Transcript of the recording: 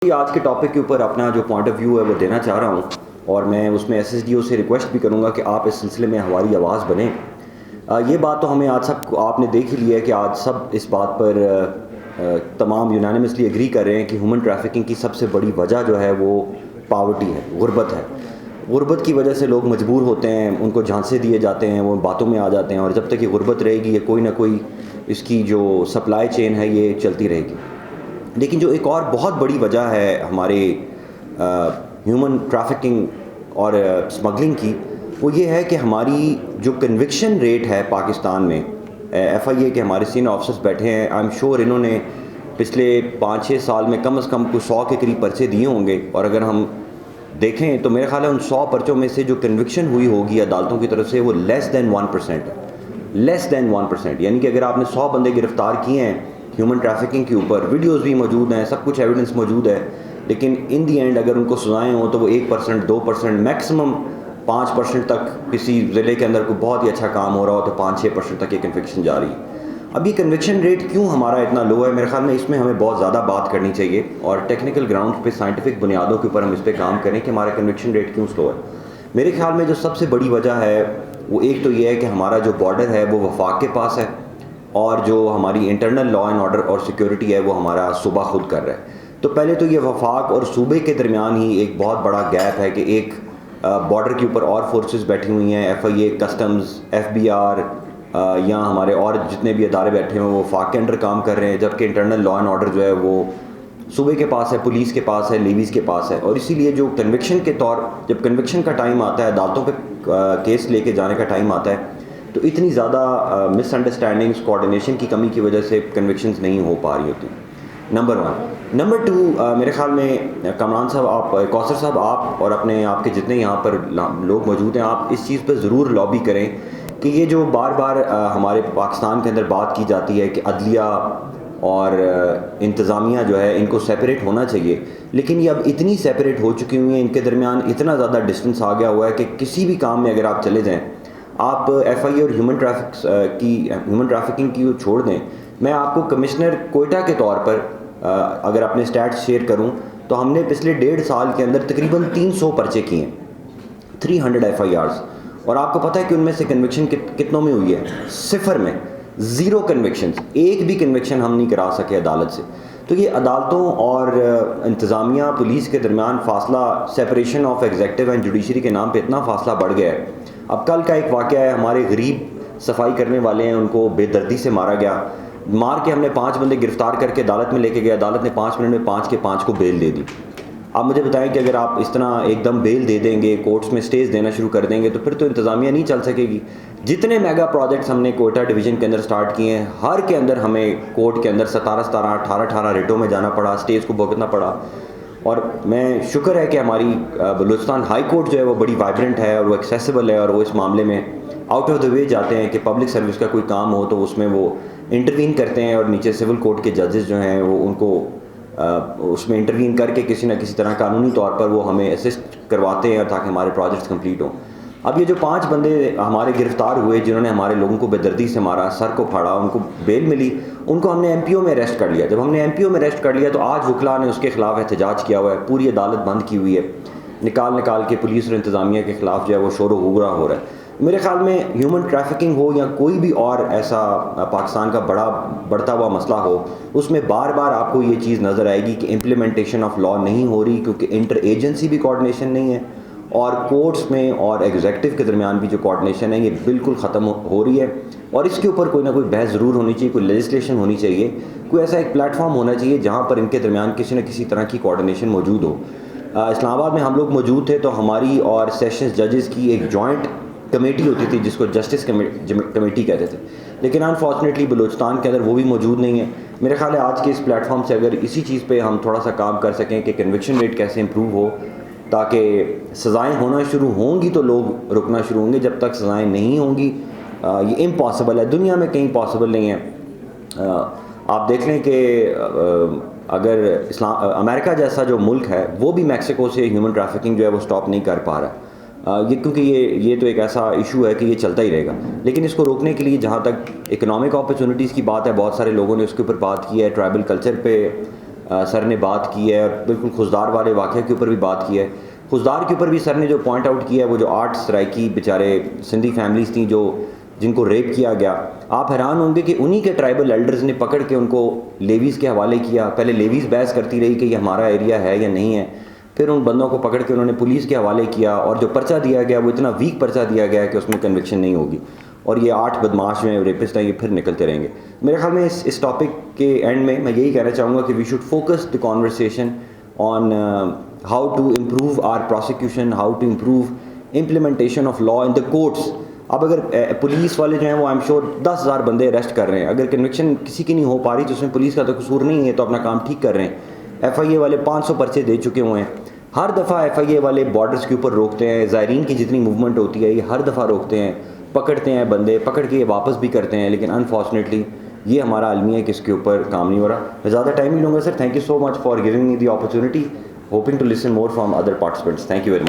آج کے ٹاپک کے اوپر اپنا جو پوائنٹ آف ویو ہے وہ دینا چاہ رہا ہوں، اور میں اس میں ایس ایس ڈی او سے ریکویسٹ بھی کروں گا کہ آپ اس سلسلے میں ہماری آواز بنیں۔ یہ بات تو ہمیں آج سب آپ نے دیکھ ہی لیا ہے کہ آج سب اس بات پر تمام یونانیمسلی ایگری کر رہے ہیں کہ ہیومن ٹریفکنگ کی سب سے بڑی وجہ جو ہے وہ پاورٹی ہے، غربت ہے۔ غربت کی وجہ سے لوگ مجبور ہوتے ہیں، ان کو جھانسے دیے جاتے ہیں، وہ باتوں میں آ جاتے ہیں، اور جب تک یہ غربت رہے گی یہ کوئی نہ کوئی اس کی جو سپلائی چین ہے یہ چلتی رہے گی۔ لیکن جو ایک اور بہت بڑی وجہ ہے ہمارے ہیومن ٹریفکنگ اور اسمگلنگ کی، وہ یہ ہے کہ ہماری جو کنوکشن ریٹ ہے پاکستان میں، ایف آئی اے کے ہمارے سینئر آفیسرز بیٹھے ہیں، آئی ایم شیور انہوں نے پچھلے 5-6 سال میں کم از کم کوئی 100 کے قریب پرچے دیے ہوں گے، اور اگر ہم دیکھیں تو میرے خیال ہے ان 100 پرچوں میں سے جو کنوکشن ہوئی ہوگی عدالتوں کی طرف سے وہ لیس دین 1% ہے، لیس دین 1%۔ یعنی کہ اگر آپ نے 100 بندے گرفتار کیے ہیں ہیومن ٹریفکنگ کے اوپر، ویڈیوز بھی موجود ہیں، سب کچھ ایویڈنس موجود ہے، لیکن ان دی اینڈ اگر ان کو سزائیں ہوں تو وہ 1%، 2%، میکسیمم 5% تک کسی ضلع کے اندر کوئی بہت ہی اچھا کام ہو رہا ہو تو 5-6% تک یہ کنوکشن جا رہی ہے۔ اب یہ کنوکشن ریٹ کیوں ہمارا اتنا لو ہے؟ میرے خیال میں اس میں ہمیں بہت زیادہ بات کرنی چاہیے، اور ٹیکنیکل گراؤنڈ پہ سائنٹیفک بنیادوں کے اوپر ہم اس پہ کام کریں کہ ہمارا کنوکشن ریٹ کیوں سلو ہے۔ میرے خیال میں جو سب سے بڑی وجہ ہے وہ ایک تو یہ ہے کہ ہمارا جو بارڈر ہے وہ وفاق کے پاس ہے، اور جو ہماری انٹرنل لا اینڈ آرڈر اور سیکیورٹی ہے وہ ہمارا صوبہ خود کر رہا ہے۔ تو پہلے تو یہ وفاق اور صوبے کے درمیان ہی ایک بہت بڑا گیپ ہے کہ ایک بارڈر کے اوپر اور فورسز بیٹھی ہوئی ہیں، F I A, customs, F B R, یا ہمارے اور جتنے بھی ادارے بیٹھے ہیں وہ وفاق کے انڈر کام کر رہے ہیں، جبکہ انٹرنل لا اینڈ آرڈر جو ہے وہ صوبے کے پاس ہے، پولیس کے پاس ہے، لیویز کے پاس ہے۔ اور اسی لیے جو کنوکشن کے جب کنوکشن کا ٹائم آتا ہے، عدالتوں پہ کیس لے کے جانے کا ٹائم آتا ہے، تو اتنی زیادہ مس انڈرسٹینڈنگس، کوآرڈینیشن کی کمی کی وجہ سے کنوکشنز نہیں ہو پا رہی ہوتی، نمبر 1۔ نمبر 2، میرے خیال میں کامران صاحب، آپ کوثر صاحب، آپ اور آپ کے جتنے یہاں پر لوگ موجود ہیں، آپ اس چیز پہ ضرور لابی کریں کہ یہ جو بار بار ہمارے پاکستان کے اندر بات کی جاتی ہے کہ عدلیہ اور انتظامیہ جو ہے ان کو سیپریٹ ہونا چاہیے، لیکن یہ اب اتنی سیپریٹ ہو چکی ہوئی ہیں، ان کے درمیان اتنا زیادہ ڈسٹنس آ گیا ہوا ہے کہ کسی بھی کام میں اگر آپ چلے جائیں، آپ ایف آئی اے اور ہیومن ٹریفکنگ کی چھوڑ دیں، میں آپ کو کمشنر کوئٹہ کے طور پر اگر اپنے اسٹیٹس شیئر کروں تو ہم نے پچھلے 1.5 سال کے اندر تقریباً 300 پرچے کیے ہیں، 300 ایف آئی آرز، اور آپ کو پتہ ہے کہ ان میں سے کنوکشن کتنوں میں ہوئی ہے؟ 0 میں، 0 کنوکشنز، ایک بھی کنوکشن ہم نہیں کرا سکے عدالت سے۔ تو یہ عدالتوں اور انتظامیہ، پولیس کے درمیان فاصلہ، separation of executive and judiciary کے نام پہ اتنا فاصلہ بڑھ گیا ہے۔ اب کل کا ایک واقعہ ہے، ہمارے غریب صفائی کرنے والے ہیں، ان کو بے دردی سے مارا گیا، مار کے ہم نے 5 بندے گرفتار کر کے عدالت میں لے کے گئے، عدالت نے 5 منٹ میں 5 کے 5 کو بیل دے دی۔ آپ مجھے بتائیں کہ اگر آپ اس طرح ایک دم بیل دے دیں گے، کورٹس میں سٹیز دینا شروع کر دیں گے، تو پھر تو انتظامیہ نہیں چل سکے گی۔ جتنے میگا پروجیکٹس ہم نے کوئٹہ ڈویژن کے اندر سٹارٹ کیے ہیں، ہر کے اندر ہمیں کورٹ کے اندر 17 18 ریٹوں میں جانا پڑا، سٹیز کو بھگتنا پڑا۔ اور میں شکر ہے کہ ہماری بلوچستان ہائی کورٹ جو ہے وہ بڑی وائبرنٹ ہے اور وہ ایکسیسیبل ہے، اور وہ اس معاملے میں آؤٹ آف دا وے جاتے ہیں کہ پبلک سروس کا کوئی کام ہو تو اس میں وہ انٹروین کرتے ہیں، اور نیچے سول کورٹ کے ججز جو ہیں وہ ان کو اس میں انٹروین کر کے کسی نہ کسی طرح قانونی طور پر وہ ہمیں اسسٹ کرواتے ہیں تاکہ ہمارے پروجیکٹس کمپلیٹ ہوں۔ اب یہ جو 5 بندے ہمارے گرفتار ہوئے جنہوں نے ہمارے لوگوں کو بے دردی سے مارا، سر کو پھاڑا، ان کو بیل ملی، ان کو ہم نے ایم پی او میں اریسٹ کر لیا۔ جب ہم نے ایم پی او میں اریسٹ کر لیا تو آج وکلاء نے اس کے خلاف احتجاج کیا ہوا ہے، پوری عدالت بند کی ہوئی ہے، نکال کے پولیس اور انتظامیہ کے خلاف جو ہے وہ شور و غوغا ہو رہا ہے۔ میرے خیال میں ہیومن ٹریفکنگ ہو یا کوئی بھی اور ایسا پاکستان کا بڑھتا ہوا مسئلہ ہو، اس میں بار بار آپ کو یہ چیز نظر آئے گی کہ امپلیمنٹیشن آف لا نہیں ہو رہی، کیونکہ انٹر ایجنسی بھی کوآرڈینیشن نہیں ہے، اور کورٹس میں اور ایگزیکٹو کے درمیان بھی جو کوآرڈینیشن ہے یہ بالکل ختم ہو رہی ہے۔ اور اس کے اوپر کوئی نہ کوئی بحث ضرور ہونی چاہیے، کوئی لیجسلیشن ہونی چاہیے، کوئی ایسا ایک پلیٹ فارم ہونا چاہیے جہاں پر ان کے درمیان کسی نہ کسی طرح کی کوآرڈینیشن موجود ہو۔ اسلام آباد میں ہم لوگ موجود تھے تو ہماری اور سیشنز ججز کی ایک جوائنٹ کمیٹی ہوتی تھی جس کو جسٹس کمیٹی کہتے تھے، لیکن انفارچونیٹلی بلوچستان کے اندر وہ بھی موجود نہیں ہے۔ میرے خیال ہے آج کے اس پلیٹ فارم سے اگر اسی چیز پہ ہم تھوڑا سا کام کر سکیں کہ کنوکشن ریٹ کیسے امپروو ہو، تاکہ سزائیں ہونا شروع ہوں گی تو لوگ رکنا شروع ہوں گے، جب تک سزائیں نہیں ہوں گی یہ امپاسبل ہے، دنیا میں کہیں پاسبل نہیں ہے۔ آپ دیکھ لیں کہ اگر امریکہ جیسا جو ملک ہے وہ بھی میکسیکو سے ہیومن ٹریفکنگ جو ہے وہ سٹاپ نہیں کر پا رہا، کیونکہ یہ تو ایک ایسا ایشو ہے کہ یہ چلتا ہی رہے گا۔ لیکن اس کو روکنے کے لیے جہاں تک اکنامک اپرچونیٹیز کی بات ہے، بہت سارے لوگوں نے اس کے اوپر بات کی ہے، ٹرائبل کلچر پہ سر نے بات کی ہے، اور بالکل خضدار والے واقعے کے اوپر بھی بات کی ہے. خضدار کے اوپر بھی سر نے جو پوائنٹ آؤٹ کیا ہے وہ جو 8 سرائکی بیچارے سندھی فیملیز تھیں جن کو ریپ کیا گیا، آپ حیران ہوں گے کہ انہی کے ٹرائبل ایلڈرز نے پکڑ کے ان کو لیویز کے حوالے کیا. پہلے لیویز بحث کرتی رہی کہ یہ ہمارا ایریا ہے یا نہیں ہے، پھر ان بندوں کو پکڑ کے انہوں نے پولیس کے حوالے کیا، اور جو پرچہ دیا گیا وہ اتنا ویک پرچہ دیا گیا کہ اس میں کنوکشن نہیں ہوگی، اور یہ 8 بدماش ہیں، ریپسٹ ہیں، یہ پھر نکلتے رہیں گے. میرے خیال میں اس ٹاپک کے اینڈ میں یہی کہنا چاہوں گا کہ we should focus the conversation on how to improve our prosecution, how to improve implementation of law in the courts. اب اگر پولیس والے جو ہیں وہ آئی ایم شیور 10,000 بندے اریسٹ کر رہے ہیں، اگر کنوکشن کسی کی نہیں ہو پا رہی تو اس میں پولیس کا تو قصور نہیں ہے، تو اپنا کام ٹھیک کر رہے ہیں. ایف آئی اے والے 500 پرچے دے چکے ہوئے ہیں. ہر دفعہ ایف آئی اے والے بارڈرز کے اوپر روکتے ہیں، زائرین کی جتنی موومنٹ ہوتی ہے یہ ہر دفعہ روکتے ہیں، پکڑتے ہیں بندے، پکڑ کے یہ واپس بھی کرتے ہیں، لیکن انفارچونیٹلی یہ ہمارا عالمی ہے کہ اس کے اوپر کام نہیں ہو رہا. میں زیادہ ٹائم نہیں لوں گا sir. Thank you so much for giving me the opportunity. Hoping to listen more from other participants. Thank you very much.